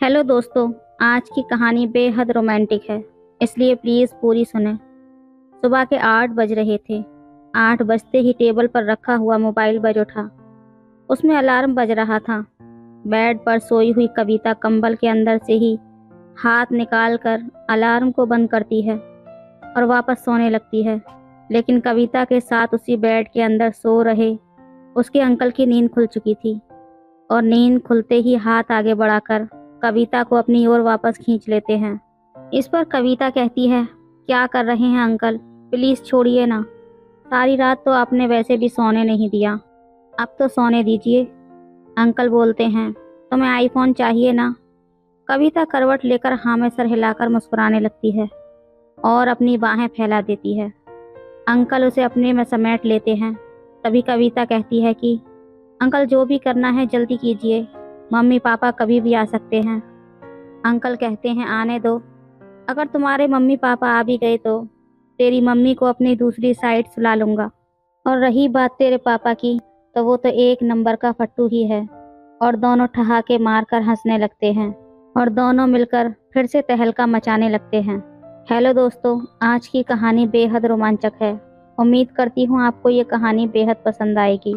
Hello दोस्तों। आज की कहानी बेहद रोमांटिक है, इसलिए प्लीज़ पूरी सुने। सुबह के 8 बज रहे थे। 8 बजते ही टेबल पर रखा हुआ मोबाइल बज उठा। उसमें अलार्म बज रहा था। बेड पर सोई हुई कविता कंबल के अंदर से ही हाथ निकाल कर अलार्म को बंद करती है और वापस सोने लगती है। लेकिन कविता के साथ उसी बेड के अंदर सो रहे उसके अंकल की नींद खुल चुकी थी और नींद खुलते ही हाथ आगे बढ़ाकर कविता को अपनी ओर वापस खींच लेते हैं। इस पर कविता कहती है, क्या कर रहे हैं अंकल, प्लीज़ छोड़िए ना। सारी रात तो आपने वैसे भी सोने नहीं दिया, अब तो सोने दीजिए। अंकल बोलते हैं, तुम्हें आईफोन चाहिए ना। कविता करवट लेकर हाँ में सर हिलाकर मुस्कुराने लगती है और अपनी बाहें फैला देती है। अंकल उसे अपने में समेट लेते हैं। तभी कविता कहती है कि अंकल जो भी करना है जल्दी कीजिए, मम्मी पापा कभी भी आ सकते हैं। अंकल कहते हैं, आने दो। अगर तुम्हारे मम्मी पापा आ भी गए तो तेरी मम्मी को अपनी दूसरी साइड सुला लूँगा। और रही बात तेरे पापा की, तो वो तो एक नंबर का फट्टू ही है। और दोनों ठहाके मारकर हंसने लगते हैं और दोनों मिलकर फिर से तहलका मचाने लगते हैं। हेलो दोस्तों, आज की कहानी बेहद रोमांचक है। उम्मीद करती हूँ आपको ये कहानी बेहद पसंद आएगी।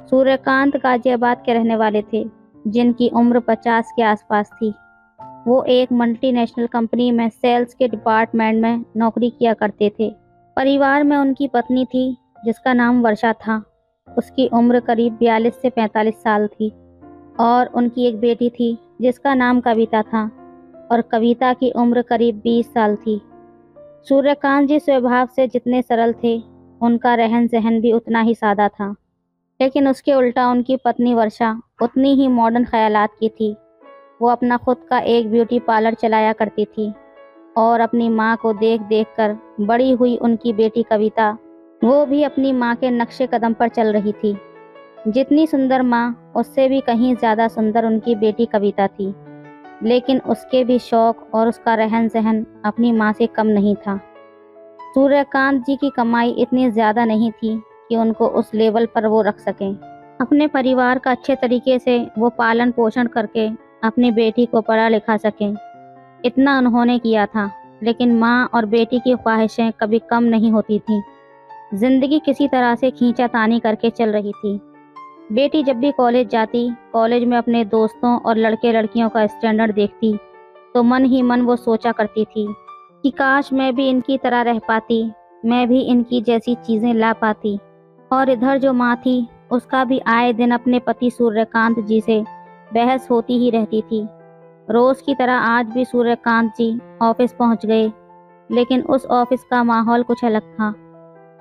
सूर्यकांत गाजियाबाद के रहने वाले थे, जिनकी उम्र 50 के आसपास थी। वो एक मल्टीनेशनल कंपनी में सेल्स के डिपार्टमेंट में नौकरी किया करते थे। परिवार में उनकी पत्नी थी, जिसका नाम वर्षा था। उसकी उम्र करीब 42 से 45 साल थी और उनकी एक बेटी थी, जिसका नाम कविता था और कविता की उम्र करीब 20 साल थी। सूर्यकांत जी स्वभाव से जितने सरल थे, उनका रहन सहन भी उतना ही सादा था। लेकिन उसके उल्टा उनकी पत्नी वर्षा उतनी ही मॉडर्न ख्यालात की थी। वो अपना खुद का एक ब्यूटी पार्लर चलाया करती थी और अपनी माँ को देख देख कर बड़ी हुई उनकी बेटी कविता, वो भी अपनी माँ के नक्शे कदम पर चल रही थी। जितनी सुंदर माँ, उससे भी कहीं ज़्यादा सुंदर उनकी बेटी कविता थी। लेकिन उसके भी शौक और उसका रहन सहन अपनी माँ से कम नहीं था। सूर्यकांत जी की कमाई इतनी ज़्यादा नहीं थी कि उनको उस लेवल पर वो रख सकें। अपने परिवार का अच्छे तरीके से वो पालन पोषण करके अपनी बेटी को पढ़ा लिखा सकें, इतना उन्होंने किया था। लेकिन माँ और बेटी की ख्वाहिशें कभी कम नहीं होती थीं। जिंदगी किसी तरह से खींचातानी करके चल रही थी। बेटी जब भी कॉलेज जाती, कॉलेज में अपने दोस्तों और लड़के लड़कियों का स्टैंडर्ड देखती, तो मन ही मन वो सोचा करती थी कि काश मैं भी इनकी तरह रह पाती, मैं भी इनकी जैसी चीज़ें ला पाती। और इधर जो माँ थी, उसका भी आए दिन अपने पति सूर्यकांत जी से बहस होती ही रहती थी। रोज़ की तरह आज भी सूर्यकांत जी ऑफिस पहुंच गए, लेकिन उस ऑफिस का माहौल कुछ अलग था।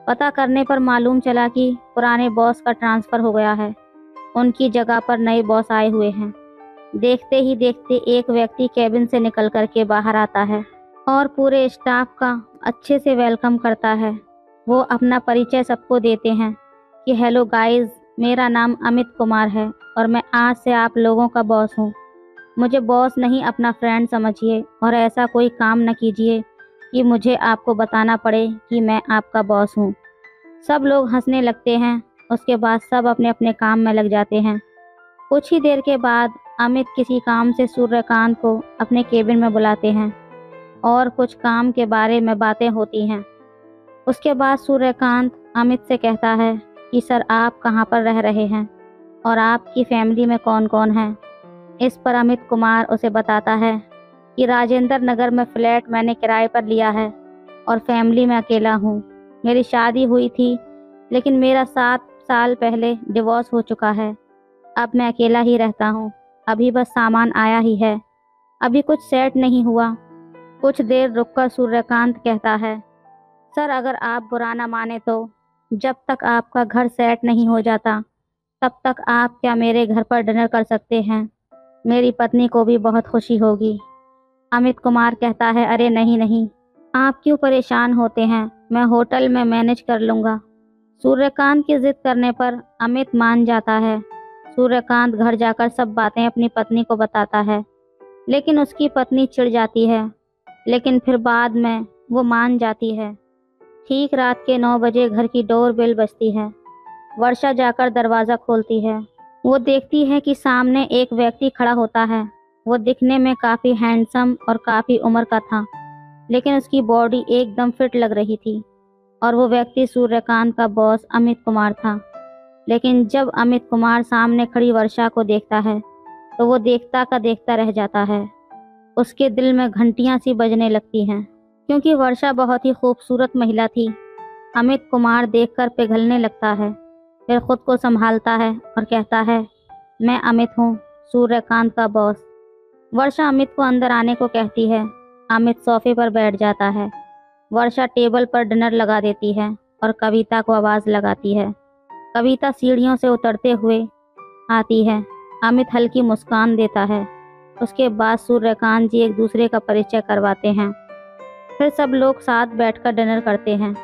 पता करने पर मालूम चला कि पुराने बॉस का ट्रांसफ़र हो गया है। उनकी जगह पर नए बॉस आए हुए हैं। देखते ही देखते एक व्यक्ति कैबिन से निकल कर के बाहर आता है और पूरे स्टाफ का अच्छे से वेलकम करता है। वो अपना परिचय सबको देते हैं कि हेलो गाइस, मेरा नाम अमित कुमार है और मैं आज से आप लोगों का बॉस हूँ। मुझे बॉस नहीं, अपना फ्रेंड समझिए और ऐसा कोई काम न कीजिए कि मुझे आपको बताना पड़े कि मैं आपका बॉस हूँ। सब लोग हंसने लगते हैं। उसके बाद सब अपने अपने काम में लग जाते हैं। कुछ ही देर के बाद अमित किसी काम से सूर्यकांत को अपने केबिन में बुलाते हैं और कुछ काम के बारे में बातें होती हैं। उसके बाद सूर्यकांत अमित से कहता है कि सर, आप कहाँ पर रह रहे हैं और आपकी फैमिली में कौन कौन है। इस पर अमित कुमार उसे बताता है कि राजेंद्र नगर में फ्लैट मैंने किराए पर लिया है और फैमिली में अकेला हूँ। मेरी शादी हुई थी, लेकिन मेरा 7 साल पहले डिवोर्स हो चुका है। अब मैं अकेला ही रहता हूँ। अभी बस सामान आया ही है, अभी कुछ सेट नहीं हुआ। कुछ देर रुककर सूर्यकांत कहता है, सर अगर आप बुरा ना माने तो जब तक आपका घर सेट नहीं हो जाता, तब तक आप क्या मेरे घर पर डिनर कर सकते हैं। मेरी पत्नी को भी बहुत खुशी होगी। अमित कुमार कहता है, अरे नहीं नहीं, आप क्यों परेशान होते हैं, मैं होटल में मैनेज कर लूँगा। सूर्यकांत की जिद करने पर अमित मान जाता है। सूर्यकांत घर जाकर सब बातें अपनी पत्नी को बताता है, लेकिन उसकी पत्नी चिढ़ जाती है। लेकिन फिर बाद में वो मान जाती है। ठीक रात के 9 बजे घर की डोर बेल बजती है। वर्षा जाकर दरवाज़ा खोलती है। वो देखती है कि सामने एक व्यक्ति खड़ा होता है। वो दिखने में काफ़ी हैंडसम और काफ़ी उम्र का था, लेकिन उसकी बॉडी एकदम फिट लग रही थी। और वो व्यक्ति सूर्यकांत का बॉस अमित कुमार था। लेकिन जब अमित कुमार सामने खड़ी वर्षा को देखता है तो वो देखता का देखता रह जाता है। उसके दिल में घंटियां सी बजने लगती हैं, क्योंकि वर्षा बहुत ही खूबसूरत महिला थी। अमित कुमार देखकर पिघलने लगता है, फिर खुद को संभालता है और कहता है, मैं अमित हूँ, सूर्यकांत का बॉस। वर्षा अमित को अंदर आने को कहती है। अमित सोफे पर बैठ जाता है। वर्षा टेबल पर डिनर लगा देती है और कविता को आवाज़ लगाती है। कविता सीढ़ियों से उतरते हुए आती है। अमित हल्की मुस्कान देता है। उसके बाद सूर्यकांत जी एक दूसरे का परिचय करवाते हैं। फिर सब लोग साथ बैठकर डिनर करते हैं।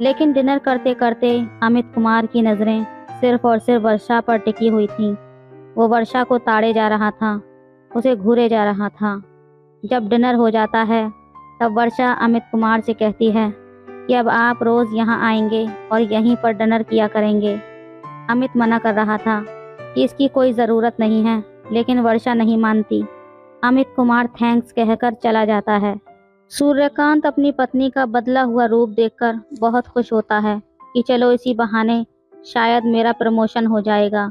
लेकिन डिनर करते करते अमित कुमार की नज़रें सिर्फ और सिर्फ वर्षा पर टिकी हुई थीं। वो वर्षा को ताड़े जा रहा था, उसे घूरे जा रहा था। जब डिनर हो जाता है तब वर्षा अमित कुमार से कहती है कि अब आप रोज़ यहाँ आएंगे और यहीं पर डिनर किया करेंगे। अमित मना कर रहा था कि इसकी कोई ज़रूरत नहीं है, लेकिन वर्षा नहीं मानती। अमित कुमार थैंक्स कहकर चला जाता है। सूर्यकांत अपनी पत्नी का बदला हुआ रूप देखकर बहुत खुश होता है कि चलो इसी बहाने शायद मेरा प्रमोशन हो जाएगा।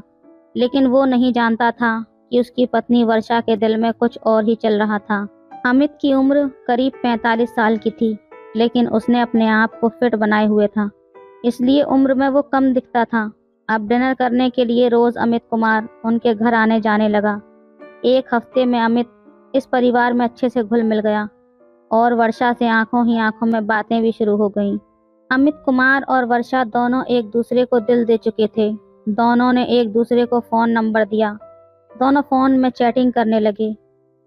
लेकिन वो नहीं जानता था कि उसकी पत्नी वर्षा के दिल में कुछ और ही चल रहा था। अमित की उम्र करीब 45 साल की थी, लेकिन उसने अपने आप को फिट बनाए हुए था, इसलिए उम्र में वो कम दिखता था। अब डिनर करने के लिए रोज़ अमित कुमार उनके घर आने जाने लगा। एक हफ्ते में अमित इस परिवार में अच्छे से घुल मिल गया और वर्षा से आंखों ही आंखों में बातें भी शुरू हो गईं। अमित कुमार और वर्षा दोनों एक दूसरे को दिल दे चुके थे। दोनों ने एक दूसरे को फ़ोन नंबर दिया। दोनों फ़ोन में चैटिंग करने लगे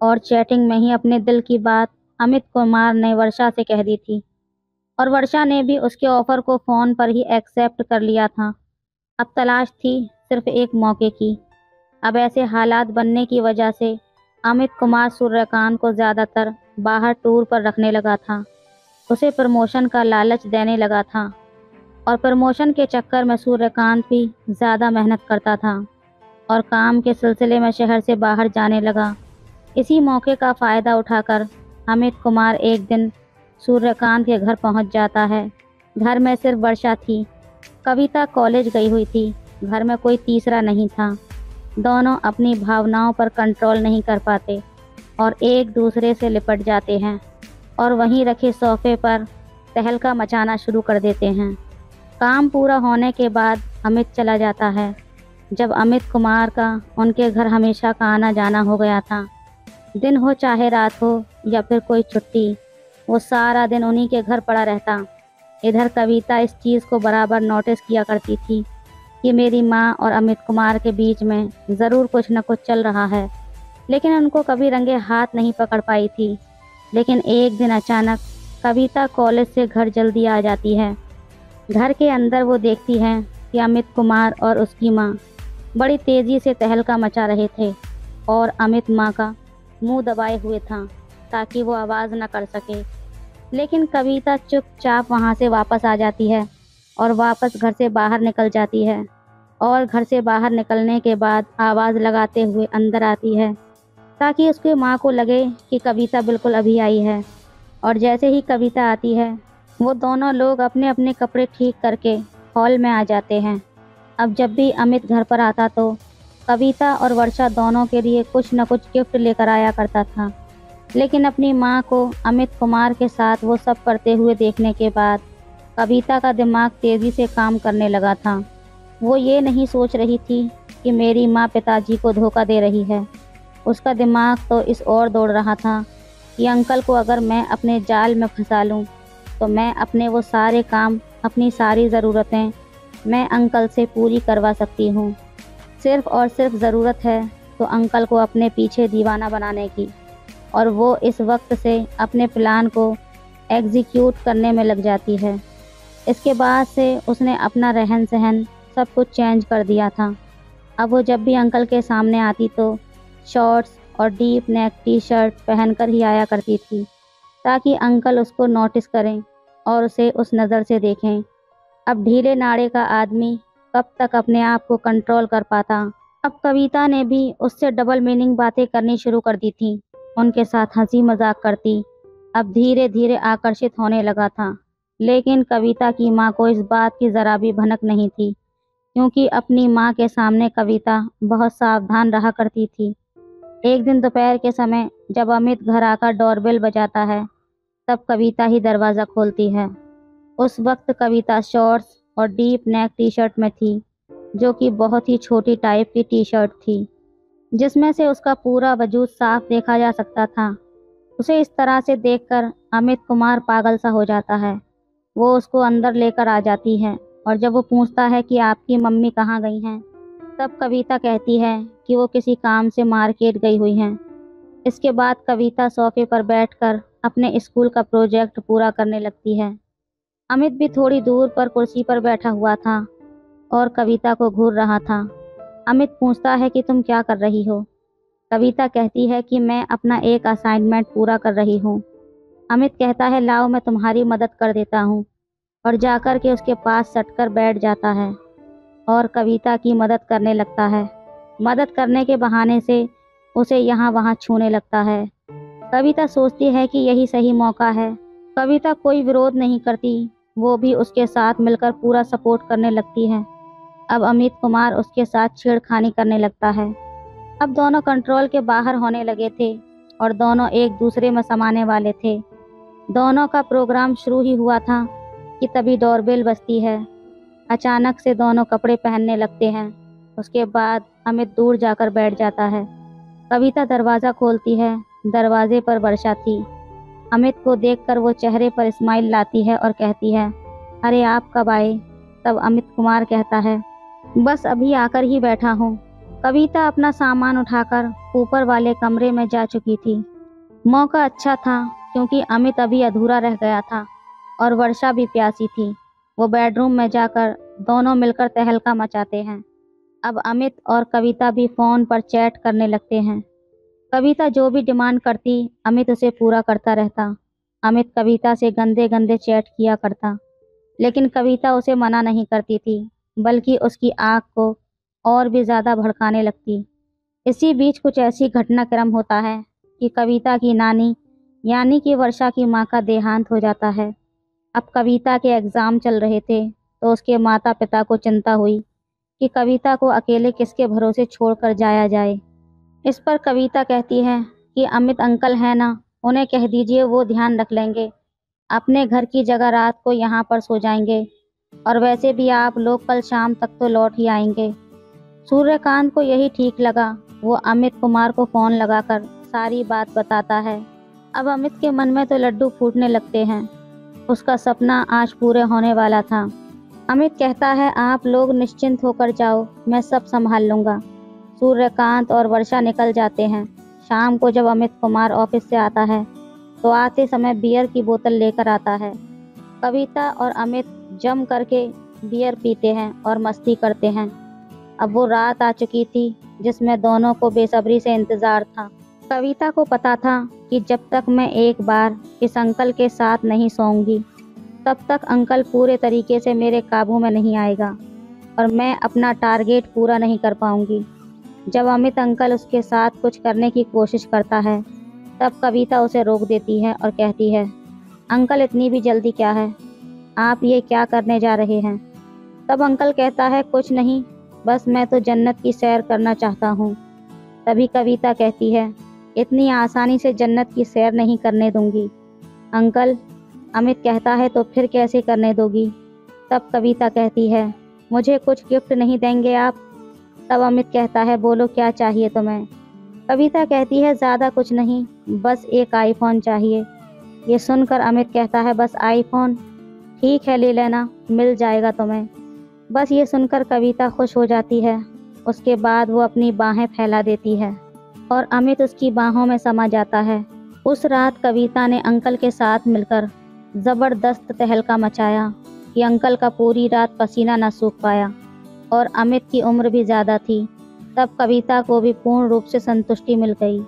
और चैटिंग में ही अपने दिल की बात अमित कुमार ने वर्षा से कह दी थी और वर्षा ने भी उसके ऑफ़र को फ़ोन पर ही एक्सेप्ट कर लिया था। अब तलाश थी सिर्फ एक मौके की। अब ऐसे हालात बनने की वजह से अमित कुमार सूर्यकांत को ज़्यादातर बाहर टूर पर रखने लगा था। उसे प्रमोशन का लालच देने लगा था और प्रमोशन के चक्कर में सूर्यकांत भी ज़्यादा मेहनत करता था और काम के सिलसिले में शहर से बाहर जाने लगा। इसी मौके का फ़ायदा उठाकर अमित कुमार एक दिन सूर्यकांत के घर पहुंच जाता है। घर में सिर्फ वर्षा थी। कविता कॉलेज गई हुई थी। घर में कोई तीसरा नहीं था। दोनों अपनी भावनाओं पर कंट्रोल नहीं कर पाते और एक दूसरे से लिपट जाते हैं और वहीं रखे सोफे पर तहलका मचाना शुरू कर देते हैं। काम पूरा होने के बाद अमित चला जाता है। जब अमित कुमार का उनके घर हमेशा का आना जाना हो गया था, दिन हो चाहे रात हो या फिर कोई छुट्टी, वो सारा दिन उन्हीं के घर पड़ा रहता। इधर कविता इस चीज़ को बराबर नोटिस किया करती थी कि मेरी माँ और अमित कुमार के बीच में ज़रूर कुछ न कुछ चल रहा है, लेकिन उनको कभी रंगे हाथ नहीं पकड़ पाई थी। लेकिन एक दिन अचानक कविता कॉलेज से घर जल्दी आ जाती है। घर के अंदर वो देखती है कि अमित कुमार और उसकी माँ बड़ी तेज़ी से तहलका मचा रहे थे और अमित माँ का मुंह दबाए हुए था ताकि वो आवाज़ न कर सके। लेकिन कविता चुपचाप वहाँ से वापस आ जाती है और वापस घर से बाहर निकल जाती है और घर से बाहर निकलने के बाद आवाज़ लगाते हुए अंदर आती है ताकि उसकी माँ को लगे कि कविता बिल्कुल अभी आई है। और जैसे ही कविता आती है, वो दोनों लोग अपने अपने कपड़े ठीक करके हॉल में आ जाते हैं। अब जब भी अमित घर पर आता तो कविता और वर्षा दोनों के लिए कुछ न कुछ गिफ्ट लेकर आया करता था। लेकिन अपनी माँ को अमित कुमार के साथ वो सब करते हुए देखने के बाद कविता का दिमाग तेज़ी से काम करने लगा था। वो ये नहीं सोच रही थी कि मेरी माँ पिताजी को धोखा दे रही है। उसका दिमाग तो इस ओर दौड़ रहा था कि अंकल को अगर मैं अपने जाल में फंसा लूँ तो मैं अपने वो सारे काम, अपनी सारी ज़रूरतें मैं अंकल से पूरी करवा सकती हूँ। सिर्फ़ और सिर्फ ज़रूरत है तो अंकल को अपने पीछे दीवाना बनाने की, और वो इस वक्त से अपने प्लान को एग्जीक्यूट करने में लग जाती है। इसके बाद से उसने अपना रहन सहन सब कुछ चेंज कर दिया था। अब वो जब भी अंकल के सामने आती तो शॉर्ट्स और डीप नेक टी शर्ट पहनकर ही आया करती थी ताकि अंकल उसको नोटिस करें और उसे उस नज़र से देखें। अब ढीले नाड़े का आदमी कब तक अपने आप को कंट्रोल कर पाता अब कविता ने भी उससे डबल मीनिंग बातें करनी शुरू कर दी थी। उनके साथ हंसी मजाक करती। अब धीरे धीरे आकर्षित होने लगा था। लेकिन कविता की माँ को इस बात की जरा भी भनक नहीं थी, क्योंकि अपनी माँ के सामने कविता बहुत सावधान रहा करती थी। एक दिन दोपहर के समय जब अमित घर आकर डोरबेल बजाता है, तब कविता ही दरवाज़ा खोलती है। उस वक्त कविता शॉर्ट्स और डीप नेक टी शर्ट में थी, जो कि बहुत ही छोटी टाइप की टी शर्ट थी, जिसमें से उसका पूरा वजूद साफ देखा जा सकता था। उसे इस तरह से देखकर अमित कुमार पागल सा हो जाता है। वो उसको अंदर लेकर आ जाती है, और जब वो पूछता है कि आपकी मम्मी कहाँ गई हैं, तब कविता कहती है कि वो किसी काम से मार्केट गई हुई हैं। इसके बाद कविता सोफे पर बैठकर अपने स्कूल का प्रोजेक्ट पूरा करने लगती है। अमित भी थोड़ी दूर पर कुर्सी पर बैठा हुआ था और कविता को घूर रहा था। अमित पूछता है कि तुम क्या कर रही हो? कविता कहती है कि मैं अपना एक असाइनमेंट पूरा कर रही हूँ। अमित कहता है लाओ मैं तुम्हारी मदद कर देता हूँ, और जाकर के उसके पास सटकर बैठ जाता है और कविता की मदद करने लगता है। मदद करने के बहाने से उसे यहाँ वहाँ छूने लगता है। कविता सोचती है कि यही सही मौका है। कविता कोई विरोध नहीं करती, वो भी उसके साथ मिलकर पूरा सपोर्ट करने लगती है। अब अमित कुमार उसके साथ छेड़खानी करने लगता है। अब दोनों कंट्रोल के बाहर होने लगे थे और दोनों एक दूसरे में समाने वाले थे। दोनों का प्रोग्राम शुरू ही हुआ था कि तभी डोरबेल बजती है। अचानक से दोनों कपड़े पहनने लगते हैं। उसके बाद अमित दूर जाकर बैठ जाता है। कविता दरवाज़ा खोलती है। दरवाजे पर वर्षा थी। अमित को देखकर वो चेहरे पर स्माइल लाती है और कहती है, अरे आप कब आए? तब अमित कुमार कहता है, बस अभी आकर ही बैठा हूँ। कविता अपना सामान उठाकर ऊपर वाले कमरे में जा चुकी थी। मौका अच्छा था क्योंकि अमित अभी अधूरा रह गया था और वर्षा भी प्यासी थी। वो बेडरूम में जाकर दोनों मिलकर तहलका मचाते हैं। अब अमित और कविता भी फ़ोन पर चैट करने लगते हैं। कविता जो भी डिमांड करती अमित उसे पूरा करता रहता। अमित कविता से गंदे गंदे चैट किया करता, लेकिन कविता उसे मना नहीं करती थी, बल्कि उसकी आँख को और भी ज़्यादा भड़काने लगती। इसी बीच कुछ ऐसी घटनाक्रम होता है कि कविता की नानी यानी कि वर्षा की माँ का देहांत हो जाता है। अब कविता के एग्ज़ाम चल रहे थे, तो उसके माता पिता को चिंता हुई कि कविता को अकेले किसके भरोसे छोड़कर जाया जाए। इस पर कविता कहती है कि अमित अंकल है ना, उन्हें कह दीजिए वो ध्यान रख लेंगे। अपने घर की जगह रात को यहाँ पर सो जाएंगे, और वैसे भी आप लोग कल शाम तक तो लौट ही आएंगे। सूर्यकांत को यही ठीक लगा। वो अमित कुमार को फ़ोन लगाकर सारी बात बताता है। अब अमित के मन में तो लड्डू फूटने लगते हैं। उसका सपना आज पूरे होने वाला था। अमित कहता है आप लोग निश्चिंत होकर जाओ, मैं सब संभाल लूँगा। सूर्यकांत और वर्षा निकल जाते हैं। शाम को जब अमित कुमार ऑफिस से आता है, तो आते समय बियर की बोतल लेकर आता है। कविता और अमित जम करके बियर पीते हैं और मस्ती करते हैं। अब वो रात आ चुकी थी जिसमें दोनों को बेसब्री से इंतज़ार था। कविता को पता था कि जब तक मैं एक बार इस अंकल के साथ नहीं सोऊंगी, तब तक अंकल पूरे तरीके से मेरे काबू में नहीं आएगा और मैं अपना टारगेट पूरा नहीं कर पाऊंगी। जब अमित अंकल उसके साथ कुछ करने की कोशिश करता है, तब कविता उसे रोक देती है और कहती है, अंकल इतनी भी जल्दी क्या है? आप ये क्या करने जा रहे हैं? तब अंकल कहता है, कुछ नहीं, बस मैं तो जन्नत की सैर करना चाहता हूँ। तभी कविता कहती है, इतनी आसानी से जन्नत की सैर नहीं करने दूंगी अंकल। अमित कहता है, तो फिर कैसे करने दोगी? तब कविता कहती है, मुझे कुछ गिफ्ट नहीं देंगे आप? तब अमित कहता है, बोलो क्या चाहिए तुम्हें? कविता कहती है, ज़्यादा कुछ नहीं, बस एक आईफोन चाहिए। ये सुनकर अमित कहता है, बस आईफोन? ठीक है ले लेना, मिल जाएगा तुम्हें। बस ये सुनकर कविता खुश हो जाती है। उसके बाद वो अपनी बाहें फैला देती है और अमित उसकी बाहों में समा जाता है। उस रात कविता ने अंकल के साथ मिलकर ज़बरदस्त तहलका मचाया कि अंकल का पूरी रात पसीना न सूख पाया, और अमित की उम्र भी ज़्यादा थी। तब कविता को भी पूर्ण रूप से संतुष्टि मिल गई।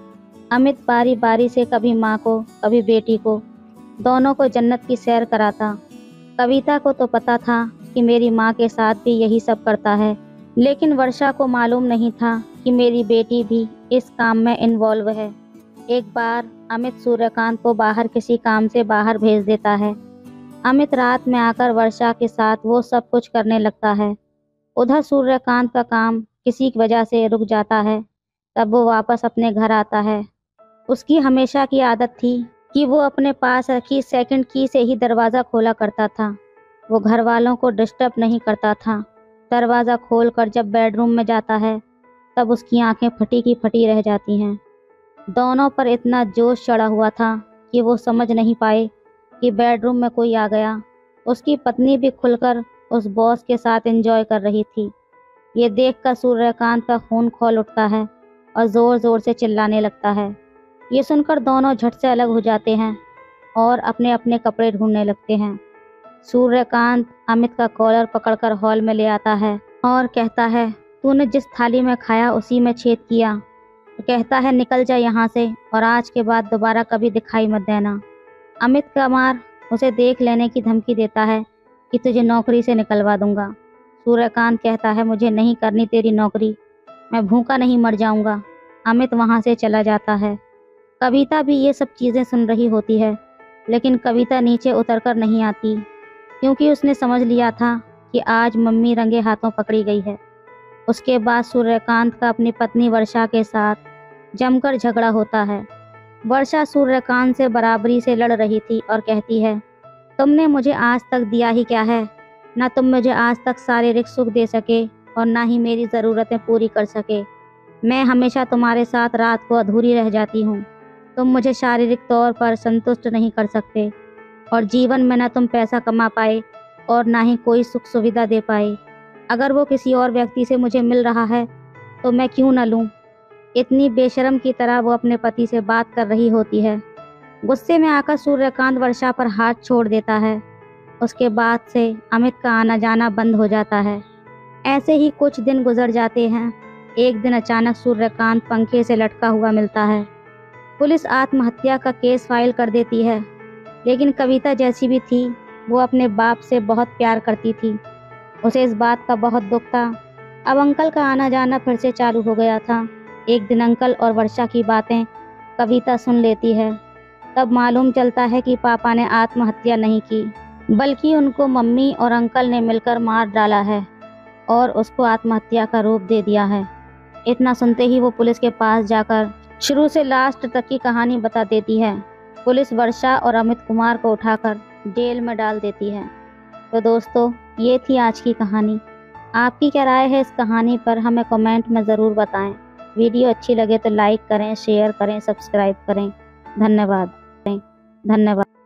अमित बारी बारी से कभी माँ को कभी बेटी को, दोनों को जन्नत की सैर कराता। कविता को तो पता था कि मेरी माँ के साथ भी यही सब करता है, लेकिन वर्षा को मालूम नहीं था कि मेरी बेटी भी इस काम में इन्वॉल्व है। एक बार अमित सूर्यकांत को बाहर किसी काम से बाहर भेज देता है। अमित रात में आकर वर्षा के साथ वो सब कुछ करने लगता है। उधर सूर्यकांत का काम किसी की वजह से रुक जाता है। तब वो वापस अपने घर आता है। उसकी हमेशा की आदत थी कि वो अपने पास रखी सेकंड की से ही दरवाज़ा खोला करता था। वो घर वालों को डिस्टर्ब नहीं करता था। दरवाज़ा खोलकर जब बेडरूम में जाता है तब उसकी आंखें फटी की फटी रह जाती हैं। दोनों पर इतना जोश चढ़ा हुआ था कि वो समझ नहीं पाए कि बेडरूम में कोई आ गया। उसकी पत्नी भी खुलकर उस बॉस के साथ एंजॉय कर रही थी। ये देखकर सूर्यकांत का खून खौल उठता है और ज़ोर ज़ोर से चिल्लाने लगता है। ये सुनकर दोनों झट से अलग हो जाते हैं और अपने अपने कपड़े ढूंढने लगते हैं। सूर्यकांत अमित का कॉलर पकड़कर हॉल में ले आता है और कहता है, तूने जिस थाली में खाया उसी में छेद किया। तो कहता है, निकल जा यहाँ से और आज के बाद दोबारा कभी दिखाई मत देना। अमित कुमार उसे देख लेने की धमकी देता है कि तुझे नौकरी से निकलवा दूंगा। सूर्यकांत कहता है, मुझे नहीं करनी तेरी नौकरी, मैं भूखा नहीं मर जाऊंगा। अमित वहाँ से चला जाता है। कविता भी ये सब चीज़ें सुन रही होती है, लेकिन कविता नीचे उतरकर नहीं आती क्योंकि उसने समझ लिया था कि आज मम्मी रंगे हाथों पकड़ी गई है। उसके बाद सूर्यकांत का अपनी पत्नी वर्षा के साथ जमकर झगड़ा होता है। वर्षा सूर्यकांत से बराबरी से लड़ रही थी और कहती है, तुमने मुझे आज तक दिया ही क्या है? ना तुम मुझे आज तक शारीरिक सुख दे सके और ना ही मेरी ज़रूरतें पूरी कर सके। मैं हमेशा तुम्हारे साथ रात को अधूरी रह जाती हूँ। तुम मुझे शारीरिक तौर पर संतुष्ट नहीं कर सकते और जीवन में ना तुम पैसा कमा पाए और ना ही कोई सुख सुविधा दे पाए। अगर वो किसी और व्यक्ति से मुझे मिल रहा है तो मैं क्यों न लूँ? इतनी बेशर्म की तरह वो अपने पति से बात कर रही होती है। गुस्से में आकर सूर्यकांत वर्षा पर हाथ छोड़ देता है। उसके बाद से अमित का आना जाना बंद हो जाता है। ऐसे ही कुछ दिन गुजर जाते हैं। एक दिन अचानक सूर्यकांत पंखे से लटका हुआ मिलता है। पुलिस आत्महत्या का केस फाइल कर देती है, लेकिन कविता जैसी भी थी वो अपने बाप से बहुत प्यार करती थी। उसे इस बात का बहुत दुख था। अब अंकल का आना जाना फिर से चालू हो गया था। एक दिन अंकल और वर्षा की बातें कविता सुन लेती है। तब मालूम चलता है कि पापा ने आत्महत्या नहीं की, बल्कि उनको मम्मी और अंकल ने मिलकर मार डाला है और उसको आत्महत्या का रूप दे दिया है। इतना सुनते ही वो पुलिस के पास जाकर शुरू से लास्ट तक की कहानी बता देती है। पुलिस वर्षा और अमित कुमार को उठाकर जेल में डाल देती है। तो दोस्तों, ये थी आज की कहानी। आपकी क्या राय है इस कहानी पर, हमें कमेंट में ज़रूर बताएं। वीडियो अच्छी लगे तो लाइक करें, शेयर करें, सब्सक्राइब करें। धन्यवाद।